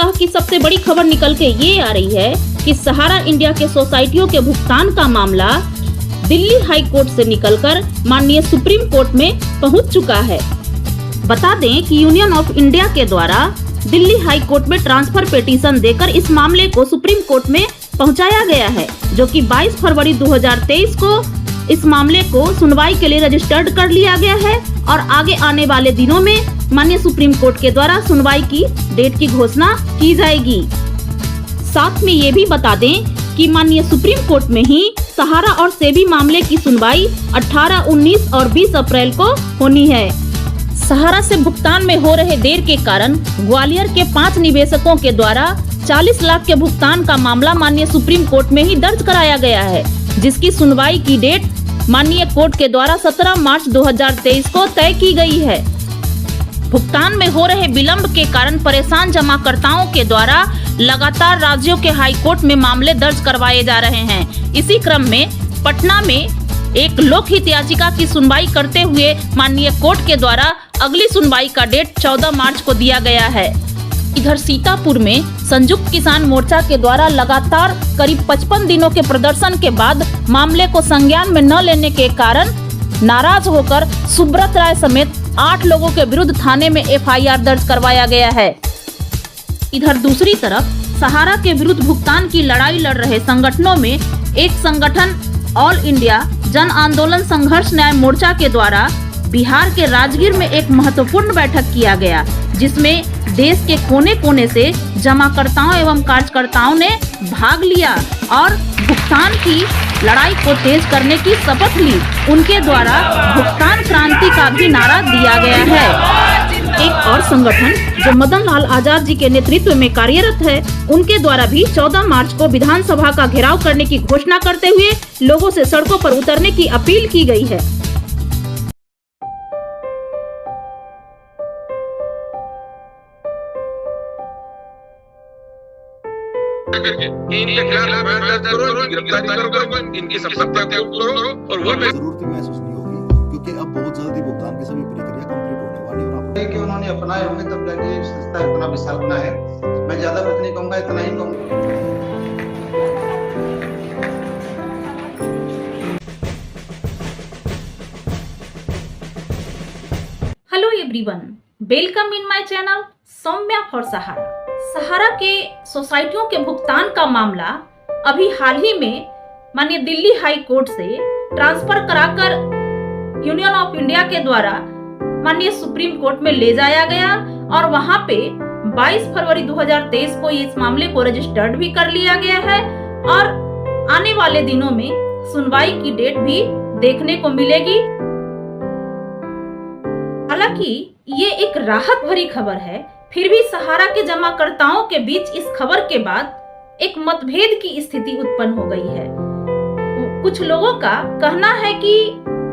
सप्ताह की सबसे बड़ी खबर निकल के ये आ रही है कि सहारा इंडिया के सोसाइटियों के भुगतान का मामला दिल्ली हाई कोर्ट से निकलकर माननीय सुप्रीम कोर्ट में पहुंच चुका है। बता दें कि यूनियन ऑफ इंडिया के द्वारा दिल्ली हाई कोर्ट में ट्रांसफर पिटीशन देकर इस मामले को सुप्रीम कोर्ट में पहुंचाया गया है, जो कि 22 फरवरी 2023 को इस मामले को सुनवाई के लिए रजिस्टर्ड कर लिया गया है और आगे आने वाले दिनों में माननीय सुप्रीम कोर्ट के द्वारा सुनवाई की डेट की घोषणा की जाएगी। साथ में ये भी बता दें कि माननीय सुप्रीम कोर्ट में ही सहारा और सेबी मामले की सुनवाई 18, 19 और 20 अप्रैल को होनी है। सहारा से भुगतान में हो रहे देर के कारण ग्वालियर के 5 निवेशकों के द्वारा 40 लाख के भुगतान का मामला माननीय सुप्रीम कोर्ट में ही दर्ज कराया गया है, जिसकी सुनवाई की डेट माननीय कोर्ट के द्वारा 17 मार्च 2023 को तय की गई है। भुगतान में हो रहे विलंब के कारण परेशान जमाकर्ताओं के द्वारा लगातार राज्यों के हाई कोर्ट में मामले दर्ज करवाए जा रहे हैं। इसी क्रम में पटना में एक लोकहित याचिका की सुनवाई करते हुए माननीय कोर्ट के द्वारा अगली सुनवाई का डेट 14 मार्च को दिया गया है। इधर सीतापुर में संयुक्त किसान मोर्चा के द्वारा लगातार करीब 55 दिनों के प्रदर्शन के बाद मामले को संज्ञान में न लेने के कारण नाराज होकर सुब्रत राय समेत 8 लोगों के विरुद्ध थाने में FIR दर्ज करवाया गया है। इधर दूसरी तरफ सहारा के विरुद्ध भुगतान की लड़ाई लड़ रहे संगठनों में एक संगठन ऑल इंडिया जन आंदोलन संघर्ष न्याय मोर्चा के द्वारा बिहार के राजगीर में एक महत्वपूर्ण बैठक किया गया, जिसमें देश के कोने कोने से जमाकर्ताओं एवं कार्यकर्ताओं ने भाग लिया और भुगतान की लड़ाई को तेज करने की शपथ ली। उनके द्वारा भुगतान क्रांति का भी नारा दिया गया है। एक और संगठन जो मदन लाल आजाद जी के नेतृत्व में कार्यरत है, उनके द्वारा भी 14 मार्च को विधानसभा का घेराव करने की घोषणा करते हुए लोगों से सड़कों पर उतरने की अपील की गई है। इनके खिलाफ दर्ज करो, गिरफ्तारी करो, इनकी संपत्तियां कुर्क करो और वो जरूरत महसूस नहीं होगी, क्योंकि अब बहुत जल्दी भुगतान की सभी प्रक्रिया कंप्लीट होने वाली है। और कि उन्होंने अपनाए होंगे तब जाके संस्था इतना विशाल बना है। मैं ज्यादा कुछ नहीं कहूंगा, इतना ही कहूंगा। Hello everyone, welcome in my channel Saumya for Sahara. Sahara के सोसाइटियों के भुगतान का मामला अभी हाल ही में माननीय दिल्ली हाई कोर्ट से ट्रांसफर कराकर यूनियन ऑफ इंडिया के द्वारा माननीय सुप्रीम कोर्ट में ले जाया गया और वहां पे 22 फरवरी 2023 को इस मामले को रजिस्टर्ड भी कर लिया गया है और आने वाले दिनों में सुनवाई की डेट भी देखने को मिलेगी। हालांकि ये एक राहत भरी खबर है, फिर भी सहारा के जमाकर्ताओं के बीच इस खबर के बाद एक मतभेद की स्थिति उत्पन्न हो गई है। कुछ लोगों का कहना है कि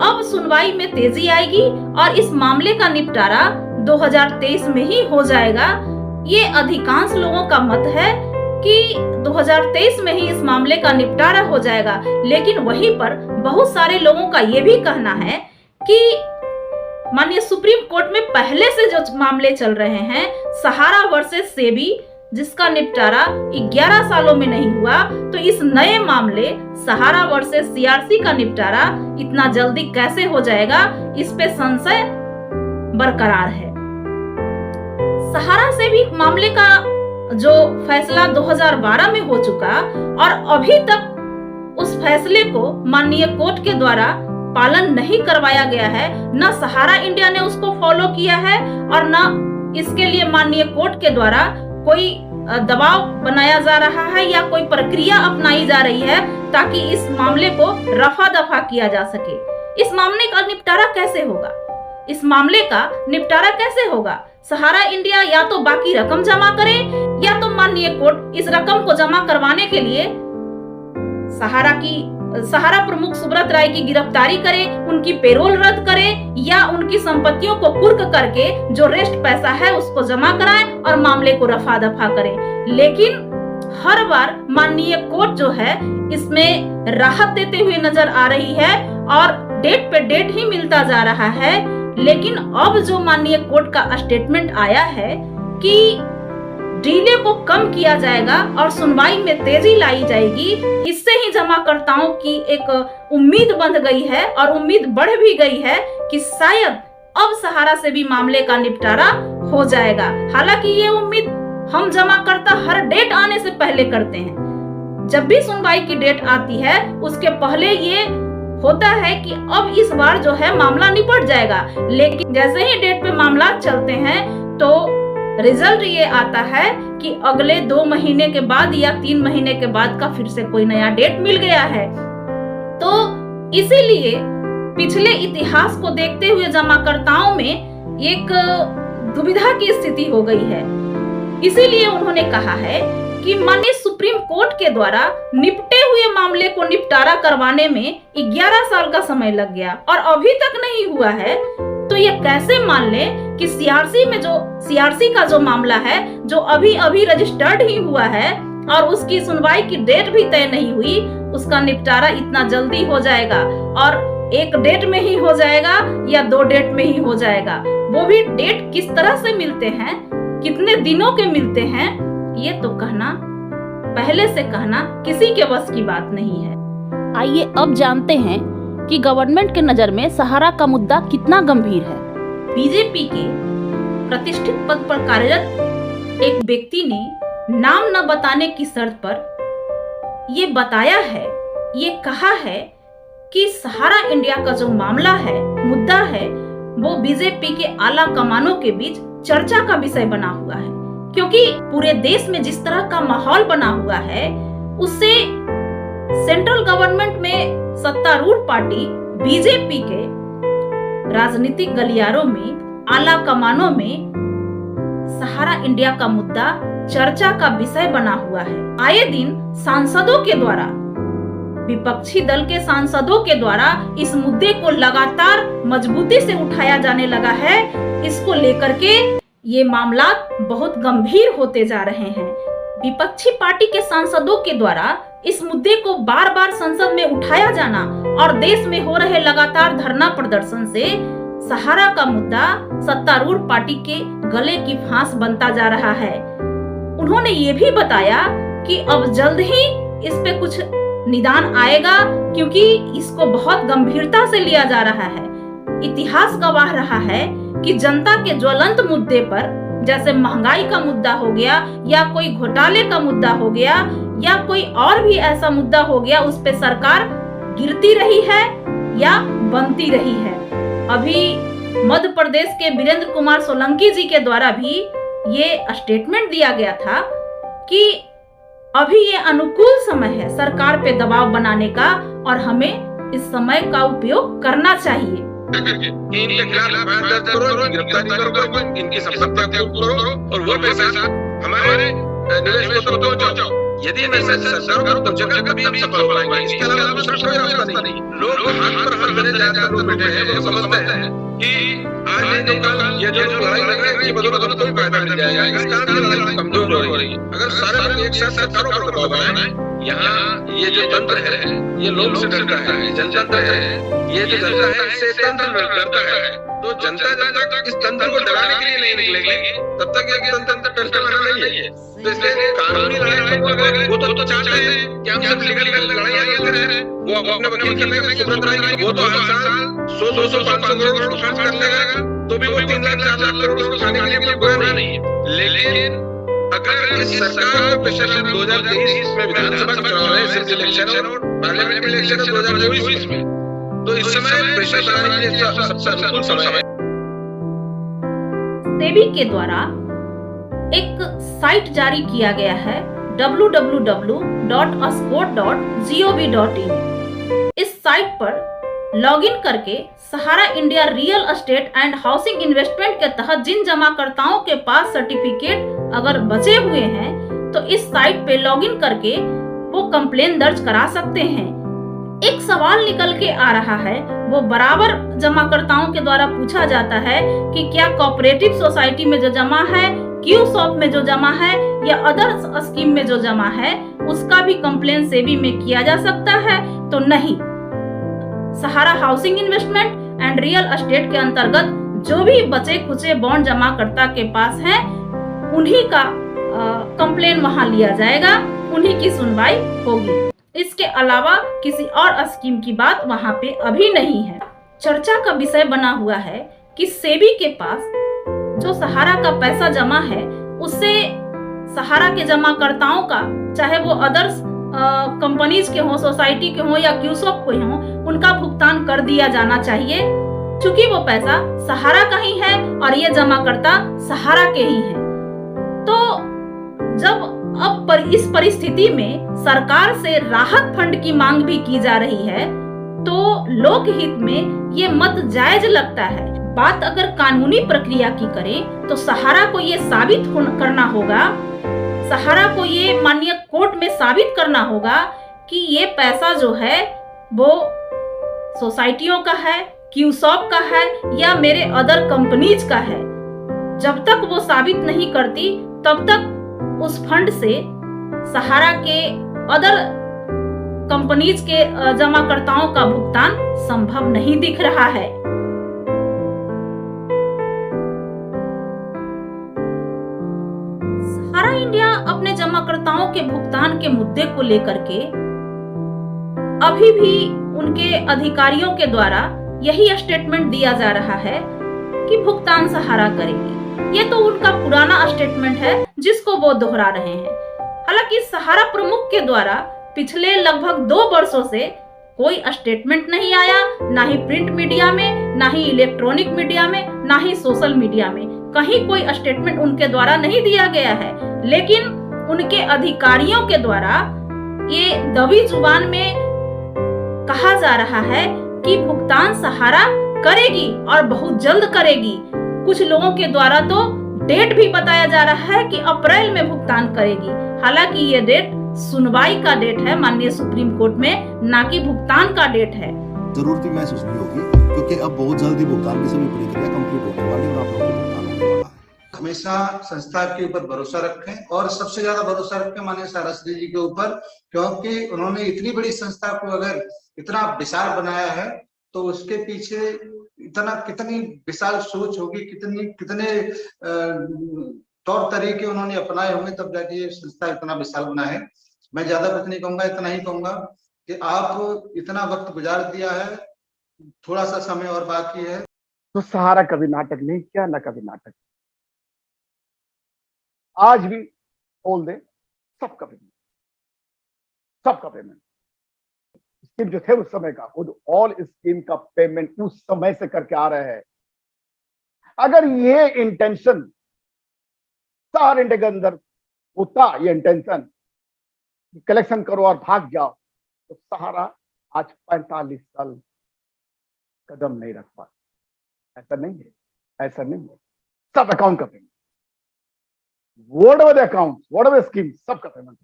अब सुनवाई में तेजी आएगी और इस मामले का निपटारा 2023 में ही हो जाएगा। ये अधिकांश लोगों का मत है कि 2023 में ही इस मामले का निपटारा हो जाएगा, लेकिन वहीं पर बहुत सारे लोगों का ये भी कहना है कि माननीय सुप्रीम कोर्ट में पहले से जो मामले चल रहे हैं, सहारा वर्सेस सेबी, जिसका निपटारा 11 सालों में नहीं हुआ, तो इस नए मामले सहारा वर्सेस CRC का निपटारा इतना जल्दी कैसे हो जाएगा, इस पे संशय बरकरार है। सहारा से भी मामले का जो फैसला 2012 में हो चुका और अभी तक उस फैसले को माननीय कोर्ट के द्वारा पालन नहीं करवाया गया है। न सहारा इंडिया ने उसको फॉलो किया है और न इसके लिए माननीय कोर्ट के द्वारा कोई दबाव बनाया जा रहा है या कोई प्रक्रिया अपनाई जा रही है ताकि इस मामले को रफा दफा किया जा सके। इस मामले का निपटारा कैसे होगा? इस मामले का निपटारा कैसे होगा? सहारा इंडिया या तो बाकी रकम जमा करे या तो माननीय कोर्ट इस रकम को जमा करवाने के लिए सहारा प्रमुख सुब्रत राय की गिरफ्तारी करे, उनकी पेरोल रद्द करे या उनकी संपत्तियों को कुर्क करके जो रेस्ट पैसा है उसको जमा कराए और मामले को रफा दफा करे। लेकिन हर बार माननीय कोर्ट जो है इसमें राहत देते हुए नजर आ रही है और डेट पे डेट ही मिलता जा रहा है। लेकिन अब जो माननीय कोर्ट का स्टेटमेंट आया है कि डिले को कम किया जाएगा और सुनवाई में तेजी लाई जाएगी। इससे ही जमाकर्ताओं की एक उम्मीद बंध गई है और उम्मीद बढ़ भी गई है कि शायद अब सहारा से भी मामले का निपटारा हो जाएगा। हालांकि ये उम्मीद हम जमाकर्ता हर डेट आने से पहले करते हैं। जब भी सुनवाई की डेट आती है उसके पहले ये होता है कि अब इस बार जो है मामला निपट जाएगा, लेकिन जैसे ही डेट पे मामला चलते हैं तो रिजल्ट ये आता है कि अगले 2 महीने के बाद या 3 महीने के बाद का फिर से कोई नया डेट मिल गया है। तो इसीलिए पिछले इतिहास को देखते हुए जमाकर्ताओं में एक दुविधा की स्थिति हो गई है। इसीलिए उन्होंने कहा है कि माननीय सुप्रीम कोर्ट के द्वारा निपटे हुए मामले को निपटारा करवाने में 11 साल का समय लग गया और अभी तक नहीं हुआ है। तो ये कैसे मान ले कि सीआरसी का जो मामला है जो अभी रजिस्टर्ड ही हुआ है और उसकी सुनवाई की डेट भी तय नहीं हुई, उसका निपटारा इतना जल्दी हो जाएगा और 1 डेट में ही हो जाएगा या 2 डेट में ही हो जाएगा। वो भी डेट किस तरह से मिलते हैं, कितने दिनों के मिलते हैं, ये तो पहले से कहना किसी के बस की बात नहीं है। आइए अब जानते हैं कि गवर्नमेंट के नजर में सहारा का मुद्दा कितना गंभीर है। बीजेपी के प्रतिष्ठित पद पर कार्यरत एक व्यक्ति ने नाम न बताने की शर्त पर ये बताया है, ये कहा है कि सहारा इंडिया का जो मामला है, मुद्दा है, वो बीजेपी के आला कमानों के बीच चर्चा का विषय बना हुआ है। क्योंकि पूरे देश में जिस तरह का माहौल बना हुआ है उससे सेंट्रल गवर्नमेंट में सत्तारूढ़ पार्टी बीजेपी के राजनीतिक गलियारों में, आला कमानों में सहारा इंडिया का मुद्दा चर्चा का विषय बना हुआ है। आए दिन सांसदों के द्वारा, विपक्षी दल के सांसदों के द्वारा इस मुद्दे को लगातार मजबूती से उठाया जाने लगा है। इसको लेकर के ये मामला बहुत गंभीर होते जा रहे हैं। विपक्षी पार्टी के सांसदों के द्वारा इस मुद्दे को बार बार संसद में उठाया जाना और देश में हो रहे लगातार धरना प्रदर्शन से सहारा का मुद्दा सत्तारूढ़ पार्टी के गले की फांस बनता जा रहा है। उन्होंने ये भी बताया कि अब जल्द ही इस पे कुछ निदान आएगा क्योंकि इसको बहुत गंभीरता से लिया जा रहा है। इतिहास गवाह रहा है कि जनता के ज्वलंत मुद्दे पर, जैसे महंगाई का मुद्दा हो गया या कोई घोटाले का मुद्दा हो गया या कोई और भी ऐसा मुद्दा हो गया, उस पे सरकार गिरती रही है या बनती रही है। अभी मध्य प्रदेश के वीरेंद्र कुमार सोलंकी जी के द्वारा भी ये स्टेटमेंट दिया गया था कि अभी ये अनुकूल समय है सरकार पे दबाव बनाने का और हमें इस समय का उपयोग करना चाहिए। इनके खिलाफ दर्ज करो, गिरफ्तारी करो, इनकी संपत्तियां कुर्क करो और वो पैसा हमारे निवेश को तो जाओ। यदि नहीं सरकार करो तो जगह कभी हम सफल हो पाएंगे। इसके अलावा दूसरा कोई रास्ता नहीं। लोग हाथ पर हाथ मेरे ज्यादा लोग बैठे हैं, वो समझते हैं कि आज नहीं तो कल ये जो लड़ाई लग रही है ये बदौलत कोई फायदा नहीं जाएगा। इस कारण से लड़ाई कमजोर हो रही है। अगर सारे लोग एक साथ सरकारों पर दबाव बनाए, यहाँ ये जो तंत्र है ये लोग से डरता है, जनतंत्र है, ये जो जनता है इससे तंत्र डरता है। तो जनता जब तक इस तंत्र को डराने के लिए नहीं निकलेगी तब तक ये तंत्र डरने वाला नहीं है। तो इसलिए कानूनी लड़ाई वो तो चाहते हैं कि हम सब लीगल लड़ाइयाँ लड़ते रहे, वो अपने वकील करने का सुब्रत राय वो तो हर साल 100-200-500 करोड़ खर्च कर लेगा तो भी वो 3 लाख 4 लाख करोड़ उसको खाने के लिए कोई बुरा नहीं है। लेकिन अगर इस सरकार को पिछले 2023 में विधानसभा चुनाव है, असेंबली इलेक्शन और पार्लियामेंट इलेक्शन 2024 में, तो इस समय प्रेशर बनाने के लिए सबसे अनुकूल समय है। सेबी के द्वारा एक साइट जारी किया गया है www.ascot.gov.in। इस साइट पर लॉगिन करके Sahara India real estate and housing investment के तहत जिन जमाकर्ताओं के पास सर्टिफिकेट अगर बचे हुए हैं तो इस साइट पे लॉगिन करके वो कंप्लेन दर्ज करा सकते हैं। एक सवाल निकल के आ रहा है, वो बराबर जमाकर्ताओं के द्वारा पूछा जाता है कि क्या कोऑपरेटिव सोसाइटी में जो जमा है, क्यू शॉप में जो जमा है या अदर स्कीम में जो जमा है उसका भी कंप्लेन सेबी में किया जा सकता है? तो नहीं, Sahara housing investment and real estate के अंतर्गत जो भी बचे खुचे बॉन्ड जमाकर्ता के पास हैं उन्हीं का कंप्लेन वहां लिया जाएगा, उन्हीं की सुनवाई होगी। इसके अलावा किसी और स्कीम की बात वहां पे अभी नहीं है। चर्चा का विषय बना हुआ है कि सेबी के पास जो सहारा का पैसा जमा है उससे सहारा के जमाकर्ताओं का, चाहे वो अदर्स कंपनीज के हों, सोसाइटी के हों या क्यूसॉप के हों, उनका भुगतान कर दिया जाना चाहिए, क्योंकि वो पैसा सहारा का ही है और ये जमाकर्ता सहारा के ही हैं। तो जब अब इस परिस्थिति में सरकार से राहत फंड की मांग भी की जा रही है, तो लोकहित में ये मत जायज लगता है। बात अगर कानूनी प्रक्रिया की करें तो सहारा को ये साबित करना होगा, सहारा को ये माननीय कोर्ट में साबित करना होगा कि ये पैसा जो है वो सोसाइटियों का है, क्यूसॉप का है या मेरे अदर कंपनीज का है। जब तक वो साबित नहीं करती तब तक उस फंड से सहारा के अदर कंपनीज के जमाकर्ताओं का भुगतान संभव नहीं दिख रहा है। सहारा इंडिया अपने जमाकर्ताओं के भुगतान के मुद्दे को लेकर के अभी भी उनके अधिकारियों के द्वारा यही स्टेटमेंट दिया जा रहा है कि भुगतान सहारा करेगी। ये तो उनका पुराना स्टेटमेंट है जिसको वो दोहरा रहे हैं। हालांकि सहारा प्रमुख के द्वारा पिछले लगभग 2 वर्षों से कोई स्टेटमेंट नहीं आया, ना ही प्रिंट मीडिया में, ना ही इलेक्ट्रॉनिक मीडिया में, ना ही सोशल मीडिया में कहीं कोई स्टेटमेंट उनके द्वारा नहीं दिया गया है। लेकिन उनके अधिकारियों के द्वारा ये दबी जुबान में कहा जा रहा है कि भुगतान सहारा करेगी और बहुत जल्द करेगी। कुछ लोगों के द्वारा तो डेट भी बताया जा रहा है कि अप्रैल में भुगतान करेगी। हालांकि ये डेट सुनवाई का डेट है माननीय सुप्रीम कोर्ट में, ना कि भुगतान का डेट है। जरूरत महसूस नहीं होगी, क्योंकि अब बहुत जल्दी भुगतान की सभी प्रक्रिया कंप्लीट होने वाली है और आप लोगों को भुगतान होने वाला है। हमेशा संस्था के ऊपर भरोसा रखें और सबसे ज्यादा भरोसा रखें माननीय सारस्वती जी के ऊपर, क्योंकि उन्होंने इतनी बड़ी संस्था को अगर इतना विशाल बनाया है तो उसके पीछे कितनी विशाल सोच होगी, कितने तौर तरीके उन्होंने अपनाए होंगे, तब जाके ये संस्था इतना विशाल बना है। मैं ज्यादा कुछ नहीं कहूंगा, इतना ही कहूंगा कि आप इतना वक्त गुजार दिया है, थोड़ा सा समय और बाकी है। तो सहारा कभी नाटक नहीं किया, ना कभी नाटक। आज भी बोल दे सबका पेमेंट स्कीम जो थे उस समय का, खुद ऑल स्कीम का पेमेंट उस समय से करके आ रहे हैं। अगर ये इंटेंशन सहारा इंडिया के अंदर होता, ये इंटेंशन कलेक्शन करो और भाग जाओ, तो सहारा आज 45 साल कदम नहीं रख पाता। ऐसा नहीं है। सब अकाउंट का payment, word of the account, word of the scheme, सबका पेमेंट।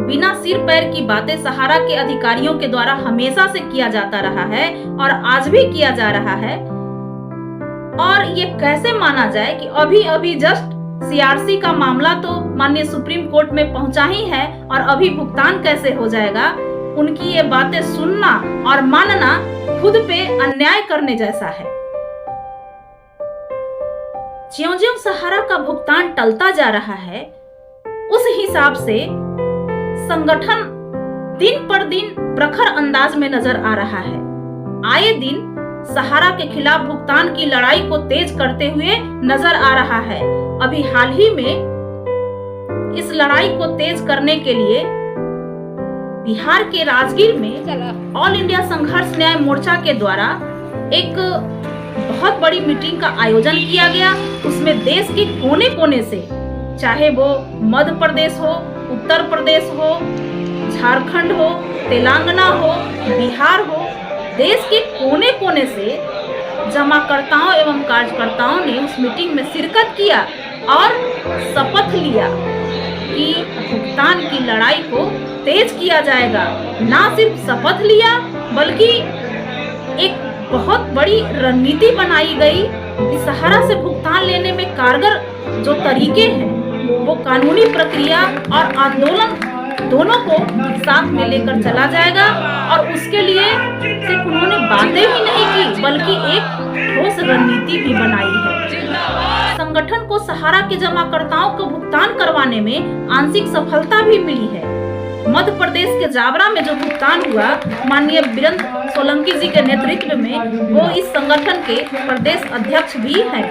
बिना सिर पैर की बातें सहारा के अधिकारियों के द्वारा हमेशा से किया जाता रहा है और आज भी किया जा रहा है। और ये कैसे माना जाए कि अभी जस्ट सीआरसी का मामला तो माननीय सुप्रीम कोर्ट में पहुंचा ही है और अभी भुगतान कैसे हो जाएगा। उनकी ये बातें सुनना और मानना खुद पे अन्याय करने जैसा है। ज्यों-ज्यों सहारा का भुगतान टलता जा रहा है, उस हिसाब से संगठन दिन पर दिन प्रखर अंदाज में नजर आ रहा है। आए दिन सहारा के खिलाफ भुगतान की लड़ाई को तेज करते हुए नजर आ रहा है। अभी हाल ही में इस लड़ाई को तेज करने के लिए बिहार के राजगीर में ऑल इंडिया संघर्ष न्याय मोर्चा के द्वारा एक बहुत बड़ी मीटिंग का आयोजन किया गया। उसमें देश के कोने कोने से, चाहे वो मध्य प्रदेश हो, उत्तर प्रदेश हो, झारखंड हो, तेलंगाना हो, बिहार हो, देश के कोने कोने से जमाकर्ताओं एवं कार्यकर्ताओं ने उस मीटिंग में शिरकत किया और शपथ लिया कि भुगतान की लड़ाई को तेज किया जाएगा। ना सिर्फ शपथ लिया बल्कि एक बहुत बड़ी रणनीति बनाई गई कि सहारा से भुगतान लेने में कारगर जो तरीके हैं वो कानूनी प्रक्रिया और आंदोलन दोनों को साथ में लेकर चला जाएगा। और उसके लिए सिर्फ उन्होंने बातें ही नहीं की बल्कि एक ठोस रणनीति भी बनाई है। संगठन को सहारा के जमाकर्ताओं को भुगतान करवाने में आंशिक सफलता भी मिली है। मध्य प्रदेश के जावरा में जो भुगतान हुआ, माननीय वीरेंद्र सोलंकी जी के नेतृत्व में, वो इस संगठन के प्रदेश अध्यक्ष भी हैं।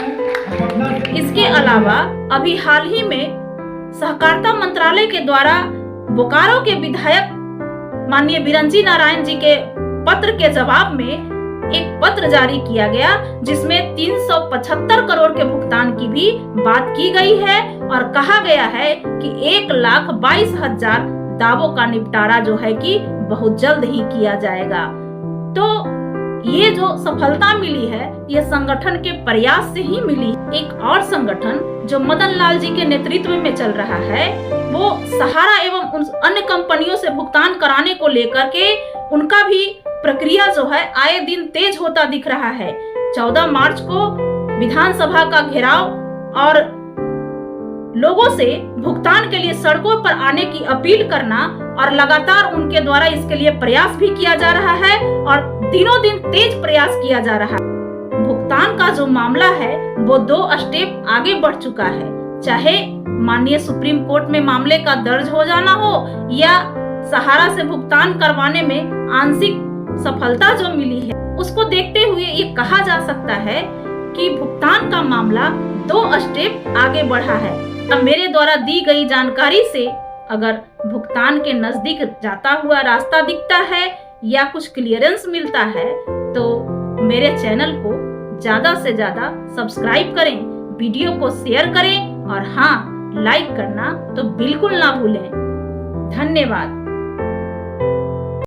इसके अलावा अभी हाल ही में सहकारिता मंत्रालय के द्वारा बोकारो के विधायक माननीय बिरंजी नारायण जी के पत्र के जवाब में एक पत्र जारी किया गया, जिसमें 375 करोड़ के भुगतान की भी बात की गई है और कहा गया है कि 1,22,000 दावों का निपटारा जो है कि बहुत जल्द ही किया जाएगा। तो ये जो सफलता मिली है, ये संगठन के प्रयास से ही मिली। एक और संगठन जो मदन लाल जी के नेतृत्व में चल रहा है, वो सहारा एवं उन अन्य कंपनियों से भुगतान कराने को लेकर के उनका भी प्रक्रिया जो है आए दिन तेज होता दिख रहा है। 14 मार्च को विधानसभा का घेराव और लोगों से भुगतान के लिए सड़कों पर आने की अपील करना और लगातार उनके द्वारा इसके लिए प्रयास भी किया जा रहा है और दिनों दिन तेज प्रयास किया जा रहा है। भुगतान का जो मामला है वो 2 स्टेप आगे बढ़ चुका है, चाहे माननीय सुप्रीम कोर्ट में मामले का दर्ज हो जाना हो या सहारा से भुगतान करवाने में आंशिक सफलता जो मिली है, उसको देखते हुए ये कहा जा सकता है कि भुगतान का मामला 2 स्टेप आगे बढ़ा है। अब मेरे द्वारा दी गई जानकारी से अगर भुगतान के नजदीक जाता हुआ रास्ता दिखता है या कुछ क्लियरेंस मिलता है, तो मेरे चैनल को ज्यादा से ज्यादा सब्सक्राइब करें, वीडियो को शेयर करें और हाँ, लाइक करना तो बिल्कुल ना भूलें। धन्यवाद।